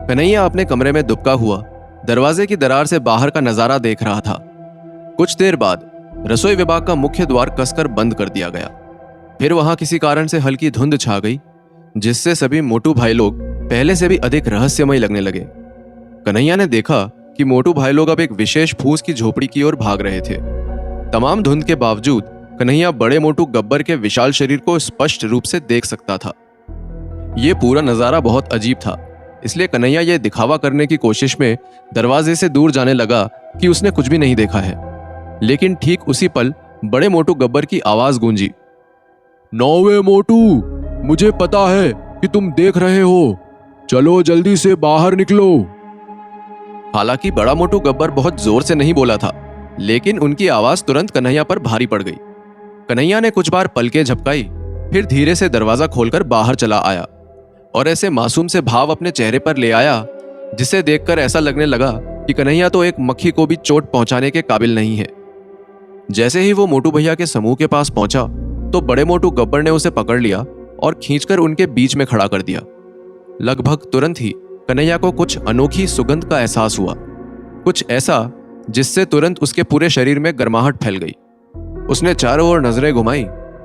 कन्हैया अपने कमरे में दुबका हुआ दरवाजे की दरार से बाहर का नजारा देख रहा था। कुछ देर बाद रसोई विभाग का मुख्य द्वार कसकर बंद कर दिया गया। फिर वहां किसी कारण से हल्की धुंध छा गई, जिससे सभी मोटू भाई लोग पहले से भी अधिक रहस्यमय लगने लगे। कन्हैया ने देखा कि मोटू भाई लोग अब एक विशेष फूस की झोपड़ी की ओर भाग रहे थे। तमाम धुंध के बावजूद कन्हैया बड़े मोटू गब्बर के विशाल शरीर को स्पष्ट रूप से देख सकता था। यह पूरा नजारा बहुत अजीब था, इसलिए कन्हैया यह दिखावा करने की कोशिश में दरवाजे से दूर जाने लगा कि उसने कुछ भी नहीं देखा है। लेकिन ठीक उसी पल बड़े मोटू गब्बर की आवाज गूंजी। नौवे मोटू, मुझे पता है कि तुम देख रहे हो, चलो जल्दी से बाहर निकलो। हालांकि बड़ा मोटू गब्बर बहुत जोर से नहीं बोला था, लेकिन उनकी आवाज तुरंत कन्हैया पर भारी पड़ गई। कन्हैया ने कुछ बार पलकें झपकाई, फिर धीरे से दरवाजा खोलकर बाहर चला आया और ऐसे मासूम से भाव अपने चेहरे पर ले आया जिसे देखकर ऐसा लगने लगा कि कन्हैया तो एक मक्खी को भी चोट पहुंचाने के काबिल नहीं है। जैसे ही वो मोटू भैया के समूह के पास पहुंचा तो बड़े मोटू गब्बर ने उसे पकड़ लिया और खींचकर उनके बीच में खड़ा कर दिया। लगभग तुरंत ही कन्हैया को कुछ अनोखी सुगंध का एहसास हुआ, कुछ ऐसा जिससे तुरंत उसके पूरे शरीर में गर्माहट फैल गई। उसने चारों ओर नजरें घुमाई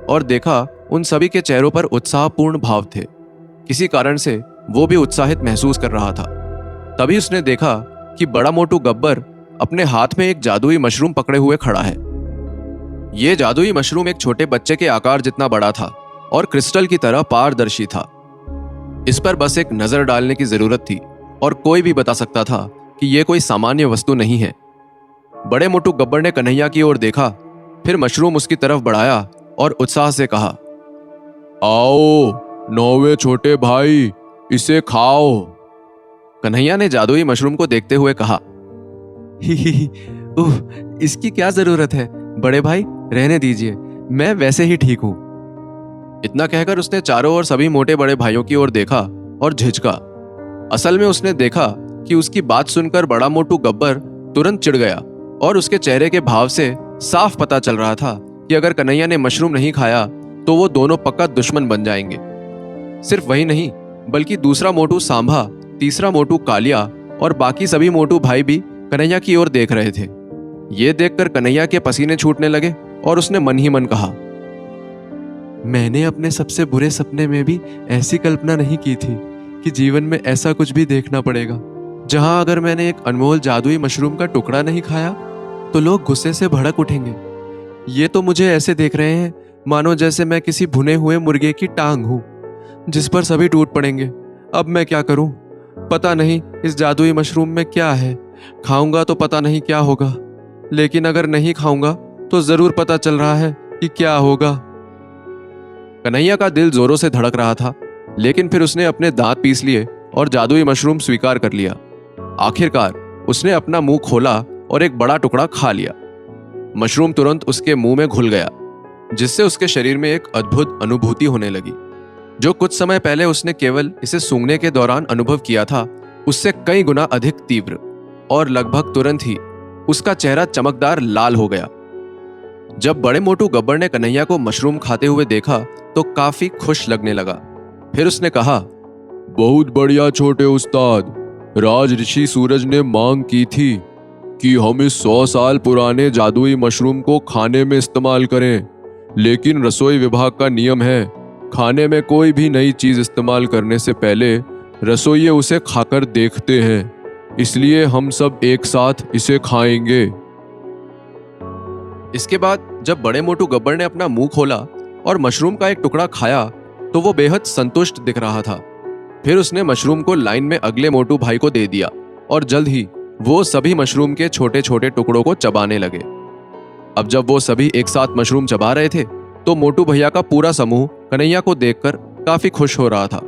और देखा उन सभी के चेहरों पर उत्साहपूर्ण भाव थे। किसी कारण से वो भी उत्साहित महसूस कर रहा था। तभी उसने देखा कि बड़ा मोटू गब्बर अपने हाथ में एक जादुई मशरूम पकड़े हुए खड़ा है। यह जादुई मशरूम एक छोटे बच्चे के आकार जितना बड़ा था और क्रिस्टल की तरह पारदर्शी था। इस पर बस एक नजर डालने की जरूरत थी और कोई भी बता सकता था कि यह कोई सामान्य वस्तु नहीं है। बड़े मोटू गब्बर ने कन्हैया की ओर देखा, फिर मशरूम उसकी तरफ बढ़ाया और उत्साह से कहा, आओ नौवे छोटे भाई, इसे खाओ। कन्हैया ने जादुई मशरूम को देखते हुए कहा, ही इसकी क्या जरूरत है बड़े भाई, रहने दीजिए, मैं वैसे ही ठीक हूं। इतना कहकर उसने चारों ओर सभी मोटे बड़े भाइयों की ओर देखा और झिझका। असल में उसने देखा कि उसकी बात सुनकर बड़ा मोटू गब्बर तुरंत चिढ़ गया और उसके चेहरे के भाव से साफ पता चल रहा था कि अगर कन्हैया ने मशरूम नहीं खाया तो वो दोनों पक्का दुश्मन बन जाएंगे। सिर्फ वही नहीं, बल्कि दूसरा मोटू सांभा, तीसरा मोटू कालिया और बाकी सभी मोटू भाई भी कन्हैया की ओर देख रहे थे। ये देखकर कन्हैया के पसीने छूटने लगे और उसने मन ही मन कहा, मैंने अपने सबसे बुरे सपने में भी ऐसी कल्पना नहीं की थी कि जीवन में ऐसा कुछ भी देखना पड़ेगा, जहां अगर मैंने एक अनमोल जादुई मशरूम का टुकड़ा नहीं खाया तो लोग गुस्से से भड़क उठेंगे। ये तो मुझे ऐसे देख रहे हैं मानो जैसे मैं किसी भुने हुए मुर्गे की टांग हूं जिस पर सभी टूट पड़ेंगे। अब मैं क्या करूं? पता नहीं इस जादुई मशरूम में क्या है। खाऊंगा तो पता नहीं क्या होगा, लेकिन अगर नहीं खाऊंगा तो जरूर पता चल रहा है कि क्या होगा। कन्हैया का दिल जोरों से धड़क रहा था, लेकिन फिर उसने अपने दांत पीस लिए और जादुई मशरूम स्वीकार कर लिया। आखिरकार उसने अपना मुंह खोला और एक बड़ा टुकड़ा खा लिया। मशरूम तुरंत उसके मुंह में घुल गया, जिससे उसके शरीर में एक अद्भुत अनुभूति होने लगी। जो कुछ समय पहले उसने केवल इसे सूंघने के दौरान अनुभव किया था, उससे कई गुना अधिक तीव्र, और लगभग तुरंत ही उसका चेहरा चमकदार लाल हो गया। जब बड़े मोटू गब्बर ने कन्हैया को मशरूम खाते हुए देखा तो काफी खुश लगने लगा। फिर उसने कहा, बहुत बढ़िया छोटे उस्ताद, राज ऋषि सूरज ने मांग की थी कि हम इस 100 साल पुराने जादुई मशरूम को खाने में इस्तेमाल करें, लेकिन रसोई विभाग का नियम है, खाने में कोई भी नई चीज इस्तेमाल करने से पहले रसोइये उसे खाकर देखते हैं, इसलिए हम सब एक साथ इसे खाएंगे। इसके बाद जब बड़े मोटू गब्बर ने अपना मुंह खोला और मशरूम का एक टुकड़ा खाया तो वो बेहद संतुष्ट दिख रहा था। फिर उसने मशरूम को लाइन में अगले मोटू भाई को दे दिया और जल्द ही वो सभी मशरूम के छोटे छोटे टुकड़ों को चबाने लगे। अब जब वो सभी एक साथ मशरूम चबा रहे थे तो मोटू भैया का पूरा समूह कन्हैया को देखकर काफी खुश हो रहा था,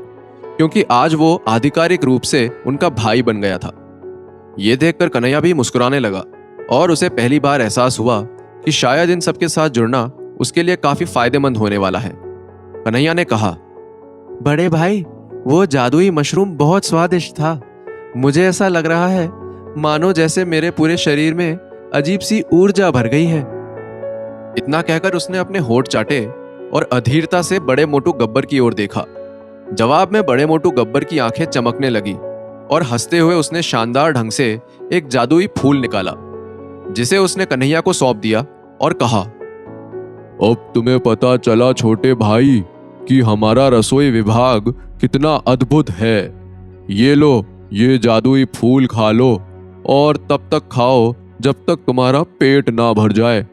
क्योंकि आज वो आधिकारिक रूप से उनका भाई बन गया था। ये देखकर कन्हैया भी मुस्कुराने लगा और उसे पहली बार एहसास हुआ कि शायद इन सबके साथ जुड़ना उसके लिए काफी फायदेमंद होने वाला है। कन्हैया ने कहा, बड़े भाई, वो जादुई मशरूम बहुत स्वादिष्ट था। मुझे ऐसा लग रहा है मानो जैसे मेरे पूरे शरीर में अजीब सी ऊर्जा भर गई है। इतना कहकर उसने अपने होठ चाटे और अधीरता से बड़े मोटू गब्बर की ओर देखा। जवाब में बड़े मोटू गब्बर की आंखें चमकने लगी और हंसते हुए उसने शानदार ढंग से एक जादुई फूल निकाला, जिसे उसने कन्हैया को सौंप दिया और कहा, अब तुम्हें पता चला छोटे भाई कि हमारा रसोई विभाग कितना अद्भुत है। ये लो, ये जादुई फूल खा लो और तब तक खाओ जब तक तुम्हारा पेट ना भर जाए।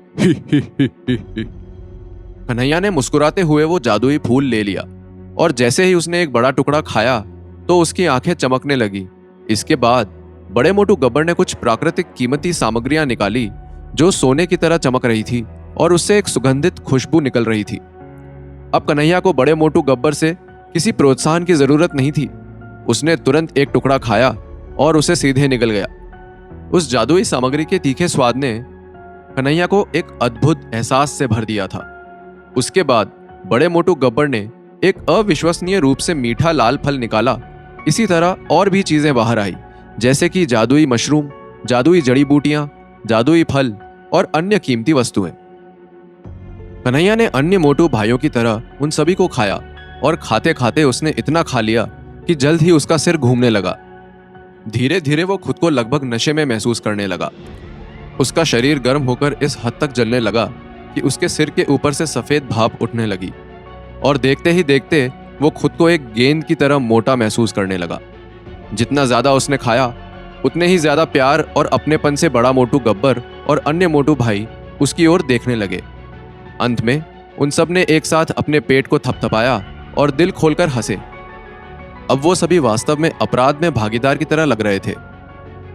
कन्हैया ने मुस्कुराते हुए वो जादुई फूल ले लिया और जैसे ही उसने एक बड़ा टुकड़ा खाया तो उसकी आंखें चमकने लगी। इसके बाद बड़े मोटू गब्बर ने कुछ प्राकृतिक कीमती सामग्रियां निकाली जो सोने की तरह चमक रही थी और उससे एक सुगंधित खुशबू निकल रही थी। अब कन्हैया को बड़े मोटू गब्बर से किसी प्रोत्साहन की जरूरत नहीं थी। उसने तुरंत एक टुकड़ा खाया और उसे सीधे निकल गया। उस जादुई सामग्री के तीखे स्वाद ने कन्हैया को एक अद्भुत एहसास से भर दिया था। उसके बाद बड़े मोटू गब्बर ने एक अविश्वसनीय रूप से मीठा लाल फल निकाला। इसी तरह और भी चीजें बाहर आई, जैसे कि जादुई मशरूम, जादुई जड़ी बूटियां, जादुई फल और अन्य कीमती वस्तुएं। कन्हैया ने अन्य मोटू भाइयों की तरह उन सभी को खाया और खाते खाते उसने इतना खा लिया कि जल्द ही उसका सिर घूमने लगा। धीरे धीरे वो खुद को लगभग नशे में महसूस करने लगा। उसका शरीर गर्म होकर इस हद तक जलने लगा कि उसके सिर के ऊपर से सफेद भाप उठने लगी और देखते ही देखते वो खुद को एक गेंद की तरह मोटा महसूस करने लगा। जितना ज्यादा उसने खाया उतने ही ज्यादा प्यार और अपनेपन से बड़ा मोटू गब्बर और अन्य मोटू भाई उसकी ओर देखने लगे। अंत में उन सब ने एक साथ अपने पेट को थपथपाया और दिल खोलकर हंसे। अब वो सभी वास्तव में अपराध में भागीदार की तरह लग रहे थे।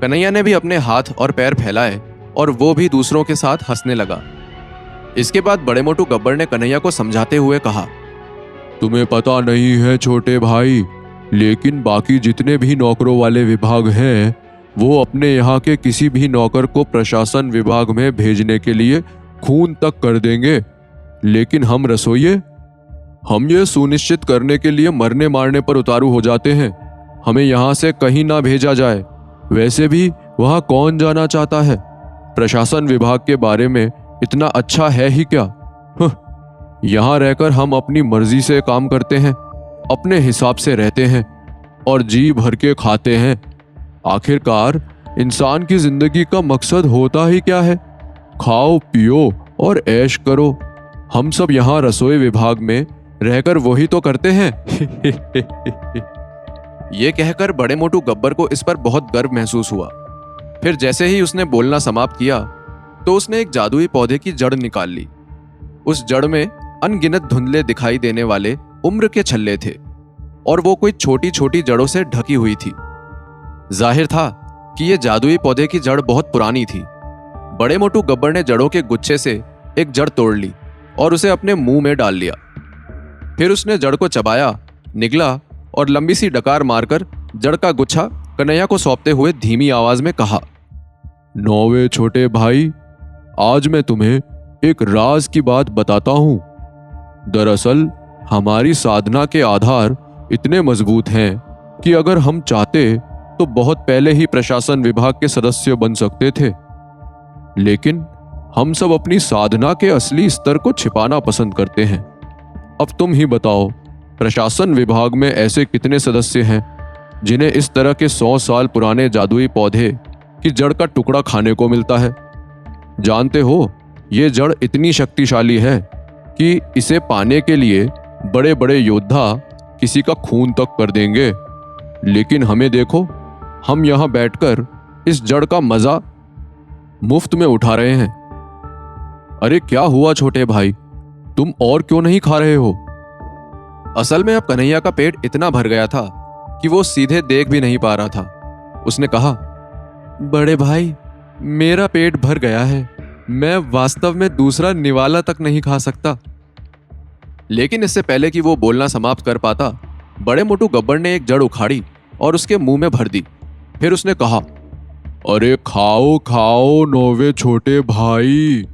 कन्हैया ने भी अपने हाथ और पैर फैलाए और वो भी दूसरों के साथ हंसने लगा। इसके बाद बड़े मोटू गब्बर ने कन्हैया को समझाते हुए कहा, तुम्हें पता नहीं है छोटे भाई, लेकिन बाकी जितने भी नौकरों वाले विभाग हैं वो अपने यहाँ के किसी भी नौकर को प्रशासन विभाग में भेजने के लिए खून तक कर देंगे, लेकिन हम रसोइये, हम ये सुनिश्चित करने के लिए मरने मारने पर उतारू हो जाते हैं हमें यहाँ से कहीं ना भेजा जाए। वैसे भी वहाँ कौन जाना चाहता है? प्रशासन विभाग के बारे में इतना अच्छा है ही क्या? यहाँ रहकर हम अपनी मर्जी से काम करते हैं, अपने हिसाब से रहते हैं और जी भर के खाते हैं। आखिरकार इंसान की जिंदगी का मकसद होता ही क्या है? खाओ पियो और ऐश करो। हम सब यहाँ रसोई विभाग में रहकर वही तो करते हैं। ये कहकर बड़े मोटू गब्बर को इस पर बहुत गर्व महसूस हुआ। फिर जैसे ही उसने बोलना समाप्त किया तो उसने एक जादुई पौधे की जड़ निकाल ली। उस जड़ में अनगिनत धुंधले दिखाई देने वाले उम्र के छल्ले थे और वो कोई छोटी छोटी जड़ों से ढकी हुई थी। जाहिर था कि ये जादुई पौधे की जड़ बहुत पुरानी थी। बड़े मोटू गब्बर ने जड़ों के गुच्छे से एक जड़ तोड़ ली और उसे अपने मुंह में डाल लिया। फिर उसने जड़ को चबाया, निगला और लंबी सी डकार मारकर जड़ का गुच्छा कन्हैया को सौंपते हुए धीमी आवाज में कहा, नौवे छोटे भाई, आज मैं तुम्हें एक राज की बात बताता हूं। दरअसल हमारी साधना के आधार इतने मजबूत हैं कि अगर हम चाहते तो बहुत पहले ही प्रशासन विभाग के सदस्य बन सकते थे, लेकिन हम सब अपनी साधना के असली स्तर को छिपाना पसंद करते हैं। अब तुम ही बताओ, प्रशासन विभाग में ऐसे कितने सदस्य हैं जिन्हें इस तरह के 100 साल पुराने जादुई पौधे की जड़ का टुकड़ा खाने को मिलता है? जानते हो, ये जड़ इतनी शक्तिशाली है कि इसे पाने के लिए बड़े बड़े योद्धा किसी का खून तक कर देंगे। लेकिन हमें देखो, हम यहाँ बैठकर इस जड़ का मजा मुफ्त में उठा रहे हैं। अरे क्या हुआ छोटे भाई, तुम और क्यों नहीं खा रहे हो? असल में अब कन्हैया का पेट इतना भर गया था कि वो सीधे देख भी नहीं पा रहा था। उसने कहा, बड़े भाई, मेरा पेट भर गया है, मैं वास्तव में दूसरा निवाला तक नहीं खा सकता। लेकिन इससे पहले कि वो बोलना समाप्त कर पाता, बड़े मोटू गब्बर ने एक जड़ उखाड़ी और उसके मुंह में भर दी। फिर उसने कहा, अरे खाओ खाओ नौवे छोटे भाई,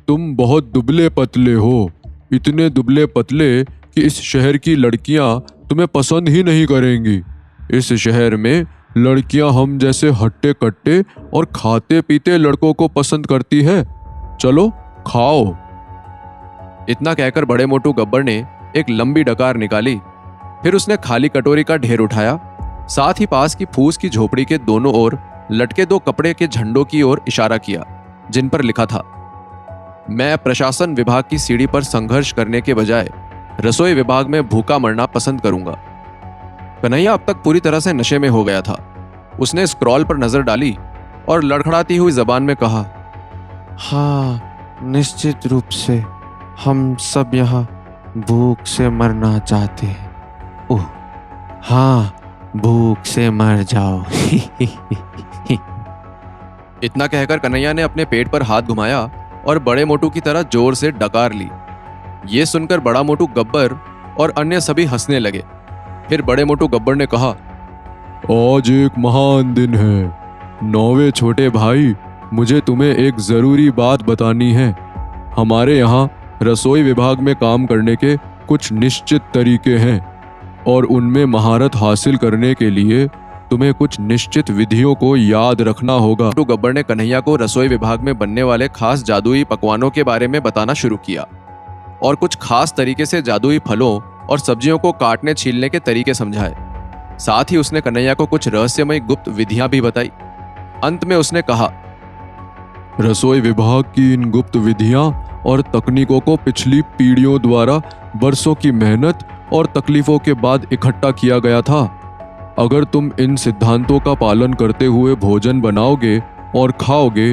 तुम बहुत दुबले पतले हो, इतने दुबले पतले कि इस शहर की लड़कियां तुम्हें पसंद ही नहीं करेंगी। इस शहर में लड़कियां हम जैसे हट्टे कट्टे और खाते पीते लड़कों को पसंद करती है। चलो खाओ। इतना कहकर बड़े मोटू गब्बर ने एक लंबी डकार निकाली। फिर उसने खाली कटोरी का ढेर उठाया साथ ही पास की फूस की झोपड़ी के दोनों ओर लटके 2 कपड़े के झंडों की ओर इशारा किया, जिन पर लिखा था, मैं प्रशासन विभाग की सीढ़ी पर संघर्ष करने के बजाय रसोई विभाग में भूखा मरना पसंद करूंगा। कन्हैया अब तक पूरी तरह से नशे में हो गया था। उसने स्क्रॉल पर नजर डाली और लड़खड़ाती हुई जबान में कहा, हाँ, निश्चित रूप से हम सब यहाँ भूख से मरना चाहते हैं। ओह हाँ, भूख से मर जाओ। इतना कहकर कन्हैया ने अपने पेट पर हाथ घुमाया और बड़े मोटू की तरह जोर से डकार ली। ये सुनकर बड़ा मोटू गब्बर और अन्य सभी हंसने लगे। फिर बड़े मोटू गब्बर ने कहा, आज एक महान दिन है। 9वें छोटे भाई, मुझे तुम्हें एक जरूरी बात बतानी है। हमारे यहाँ रसोई विभाग में काम करने के कुछ निश्चित तरीके हैं और उनमें महारत हासिल करने के लिए तुम्हें कुछ निश्चित विधियों को याद रखना होगा। मोटू गब्बर ने कन्हैया को रसोई विभाग में बनने वाले खास जादुई पकवानों के बारे में बताना शुरू किया और कुछ खास तरीके से जादुई फलों और सब्जियों को काटने छीलने के तरीके समझाए। साथ ही उसने कन्हैया को कुछ रहस्यमय गुप्त विधियां भी बताई। अंत में उसने कहा, रसोई विभाग की इन गुप्त विधियां और तकनीकों को पिछली पीढ़ियों द्वारा बरसों की मेहनत और तकलीफों के बाद इकट्ठा किया गया था। अगर तुम इन सिद्धांतों का पालन करते हुए भोजन बनाओगे और खाओगे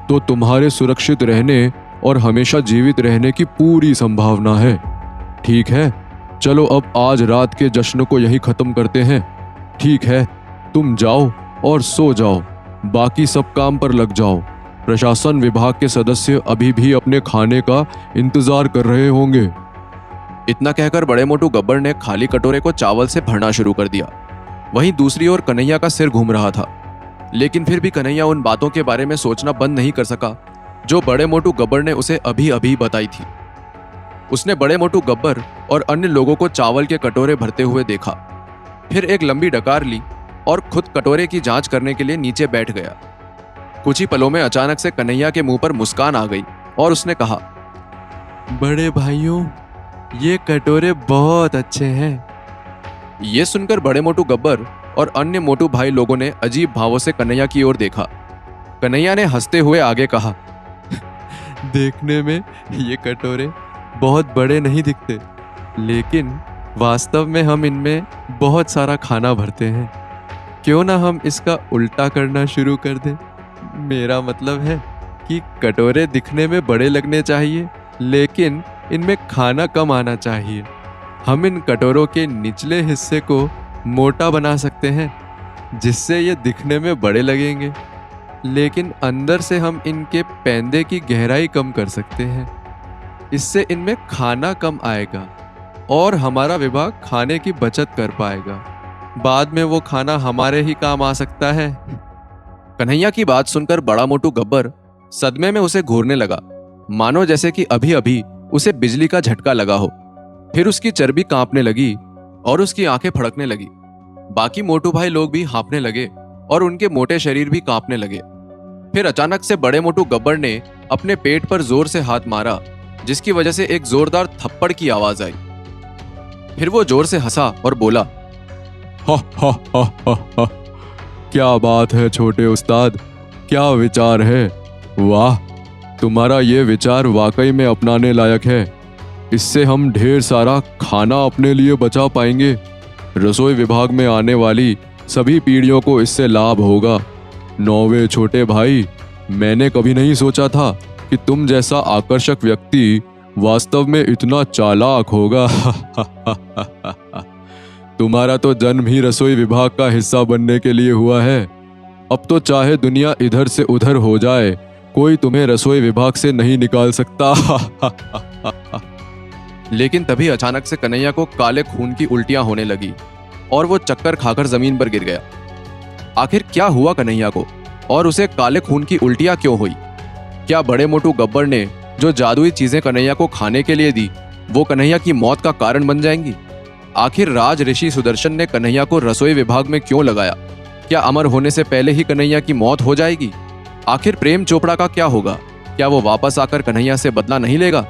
तो तुम्हारे सुरक्षित रहने और हमेशा जीवित रहने की पूरी संभावना है। ठीक है, चलो अब आज रात के जश्न को यही खत्म करते हैं। ठीक है, तुम जाओ और सो जाओ, बाकी सब काम पर लग जाओ। प्रशासन विभाग के सदस्य अभी भी अपने खाने का इंतजार कर रहे होंगे। इतना कहकर बड़े मोटू गब्बर ने खाली कटोरे को चावल से भरना शुरू कर दिया। वहीं दूसरी ओर कन्हैया का सिर घूम रहा था, लेकिन फिर भी कन्हैया उन बातों के बारे में सोचना बंद नहीं कर सका जो बड़े मोटू गब्बर ने उसे अभी अभी बताई थी। उसने बड़े मोटू गब्बर और अन्य लोगों को चावल के कटोरे भरते हुए देखा, फिर एक लंबी डकार ली और खुद कटोरे की जांच करने के लिए नीचे बैठ गया। कुछ ही पलों में अचानक से कन्हैया के मुंह पर मुस्कान आ गई और उसने कहा, बड़े भाइयों, ये कटोरे बहुत अच्छे हैं। ये सुनकर बड़े मोटू गब्बर और अन्य मोटू भाई लोगों ने अजीब भावों से कन्हैया की ओर देखा। कन्हैया ने हंसते हुए आगे कहा, देखने में ये कटोरे बहुत बड़े नहीं दिखते, लेकिन वास्तव में हम इनमें बहुत सारा खाना भरते हैं। क्यों ना हम इसका उल्टा करना शुरू कर दें? मेरा मतलब है कि कटोरे दिखने में बड़े लगने चाहिए, लेकिन इनमें खाना कम आना चाहिए। हम इन कटोरों के निचले हिस्से को मोटा बना सकते हैं, जिससे ये दिखने में बड़े लगेंगे, लेकिन अंदर से हम इनके पैंदे की गहराई कम कर सकते हैं। इससे इनमें खाना कम आएगा और हमारा विभाग खाने की बचत कर पाएगा। बाद में वो खाना हमारे ही काम आ सकता है। कन्हैया की बात सुनकर बड़ा मोटू गब्बर सदमे में उसे घूरने लगा, मानो जैसे कि अभी अभी उसे बिजली का झटका लगा हो। फिर उसकी चर्बी कांपने लगी और उसकी आंखें फड़कने लगी। बाकी मोटू भाई लोग भी हाँफने लगे और उनके मोटे शरीर भी कांपने लगे। फिर अचानक से बड़े मोटू गब्बर ने अपने पेट पर जोर से हाथ मारा, जिसकी वजह से एक जोरदार थप्पड़ की आवाज आई। फिर वो जोर से हंसा और बोला, हा हा हा हा हा, क्या बात है छोटे उस्ताद, क्या विचार है। वाह, तुम्हारा ये विचार वाकई में अपनाने लायक है। इससे हम ढेर सारा खाना अपने लिए बचा पाएंगे। रसोई विभाग में आने वाली सभी पीढ़ियों को इससे लाभ होगा। 9वें छोटे भाई, मैंने कभी नहीं सोचा था कि तुम जैसा आकर्षक व्यक्ति वास्तव में इतना चालाक होगा। तुम्हारा तो जन्म ही रसोई विभाग का हिस्सा बनने के लिए हुआ है। अब तो चाहे दुनिया इधर से उधर हो जाए, कोई तुम्हें रसोई विभाग से नहीं निकाल सकता। लेकिन तभी अचानक से कन्हैया को काले खून की उल्टियां होने लगी और वो चक्कर खाकर जमीन पर गिर गया। आखिर क्या हुआ कन्हैया को और उसे काले खून की उल्टियां क्यों हुई? क्या बड़े मोटू गब्बर ने जो जादुई चीजें कन्हैया को खाने के लिए दी, वो कन्हैया की मौत का कारण बन जाएंगी? आखिर राज ऋषि सुदर्शन ने कन्हैया को रसोई विभाग में क्यों लगाया? क्या अमर होने से पहले ही कन्हैया की मौत हो जाएगी? आखिर प्रेम चोपड़ा का क्या होगा? क्या वो वापस आकर कन्हैया से बदला नहीं लेगा?